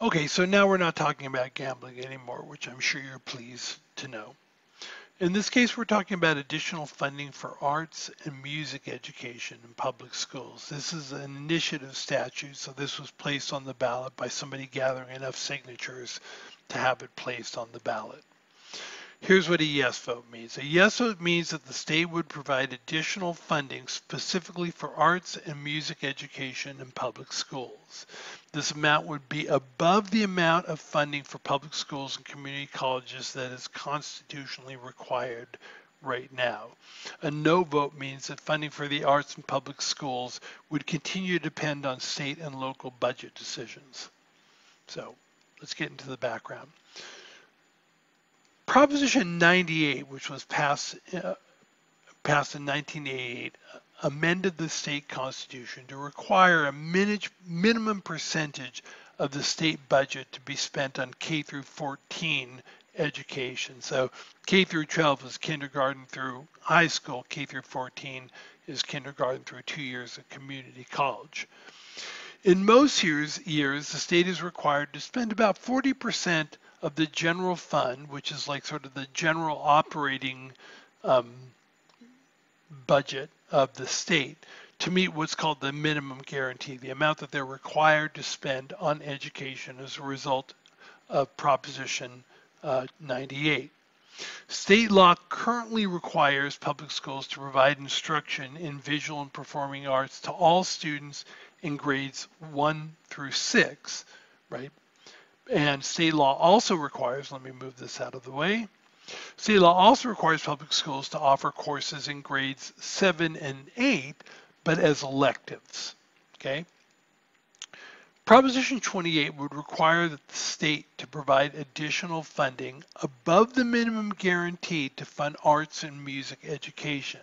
Okay, so now we're not talking about gambling anymore, which I'm sure you're pleased to know. In this case, we're talking about additional funding for arts and music education in public schools. This is an initiative statute, so this was placed on the ballot by somebody gathering enough signatures to have it placed on the ballot. Here's what a yes vote means. A yes vote means that the state would provide additional funding specifically for arts and music education in public schools. This amount would be above the amount of funding for public schools and community colleges that is constitutionally required right now. A no vote means that funding for the arts in public schools would continue to depend on state and local budget decisions. So let's get into the background. Proposition 98, which was passed in 1988, amended the state constitution to require a minimum percentage of the state budget to be spent on K through 14 education. So K through 12 is kindergarten through high school. K through 14 is kindergarten through 2 years of community college. In most years, the state is required to spend about 40% of the general fund, which is like sort of the general operating budget of the state, to meet what's called the minimum guarantee, the amount that they're required to spend on education as a result of Proposition 98. State law currently requires public schools to provide instruction in visual and performing arts to all students in grades 1 through 6, right? And state law also requires, let me move this out of the way, state law also requires public schools to offer courses in grades 7 and 8, but as electives, okay? Proposition 28 would require that the state to provide additional funding above the minimum guaranteed to fund arts and music education.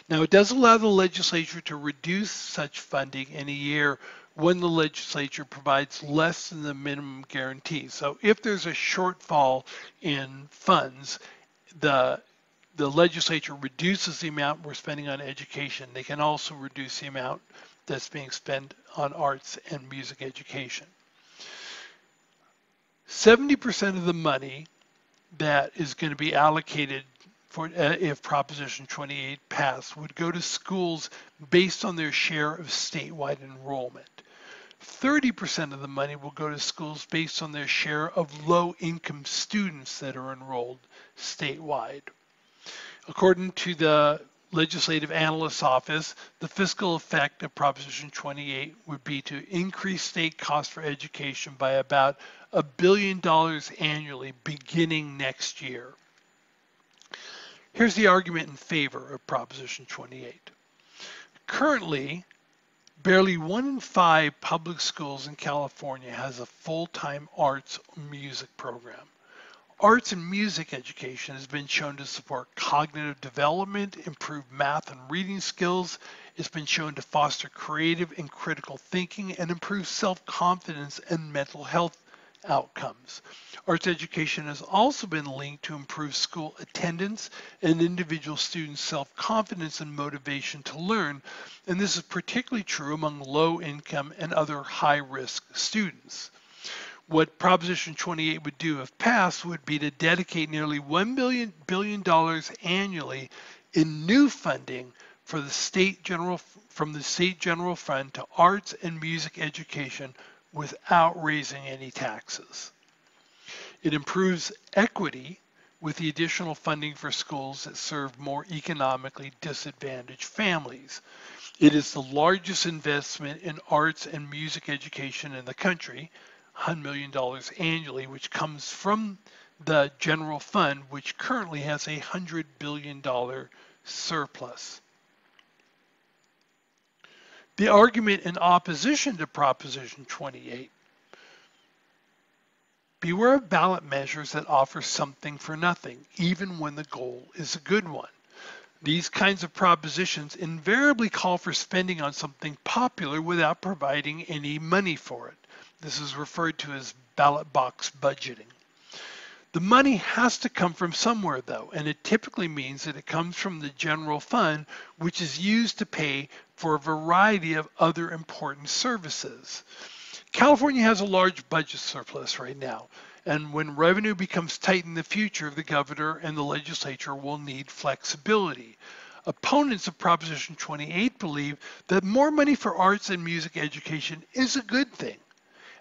Now, it does allow the legislature to reduce such funding in a year when the legislature provides less than the minimum guarantee. So if there's a shortfall in funds, the legislature reduces the amount we're spending on education. They can also reduce the amount that's being spent on arts and music education. 70% of the money that is going to be allocated for if Proposition 28 passed would go to schools based on their share of statewide enrollment. 30% of the money will go to schools based on their share of low-income students that are enrolled statewide. According to the Legislative Analyst's Office, the fiscal effect of Proposition 28 would be to increase state costs for education by about $1 billion annually beginning next year. Here's the argument in favor of Proposition 28. Currently, barely 1 in 5 public schools in California has a full-time arts music program. Arts and music education has been shown to support cognitive development, improve math and reading skills. It's been shown to foster creative and critical thinking and improve self-confidence and mental health outcomes. Arts education has also been linked to improve school attendance and individual students' self-confidence and motivation to learn, and this is particularly true among low-income and other high-risk students. What Proposition 28 would do if passed would be to dedicate nearly $1 billion annually in new funding for the from the state general fund to arts and music education without raising any taxes. It improves equity with the additional funding for schools that serve more economically disadvantaged families. It is the largest investment in arts and music education in the country, $100 million annually, which comes from the general fund, which currently has a $100 billion surplus. The argument in opposition to Proposition 28. Beware of ballot measures that offer something for nothing, even when the goal is a good one. These kinds of propositions invariably call for spending on something popular without providing any money for it. This is referred to as ballot box budgeting. The money has to come from somewhere, though, and it typically means that it comes from the general fund, which is used to pay for a variety of other important services. California has a large budget surplus right now, and when revenue becomes tight in the future, the governor and the legislature will need flexibility. Opponents of Proposition 28 believe that more money for arts and music education is a good thing,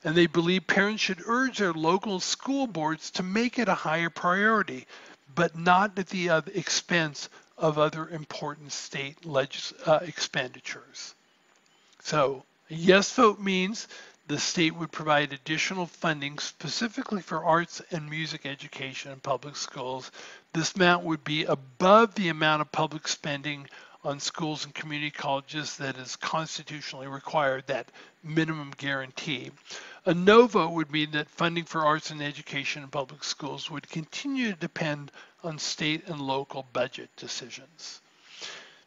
and they believe parents should urge their local school boards to make it a higher priority, but not at the expense of other important state expenditures. So a yes vote means the state would provide additional funding specifically for arts and music education in public schools. This amount would be above the amount of public spending on schools and community colleges that is constitutionally required, that minimum guarantee. A no vote would mean that funding for arts and education in public schools would continue to depend on state and local budget decisions.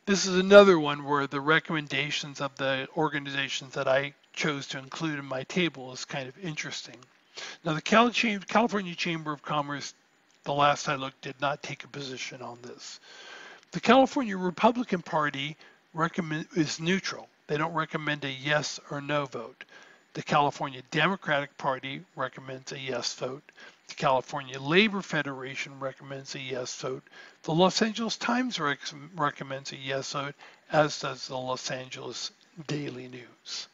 This is another one where the recommendations of the organizations that I chose to include in my table is kind of interesting. Now, the California Chamber of Commerce, the last I looked, did not take a position on this. The California Republican Party is neutral. They don't recommend a yes or no vote. The California Democratic Party recommends a yes vote. The California Labor Federation recommends a yes vote. The Los Angeles Times recommends a yes vote, as does the Los Angeles Daily News.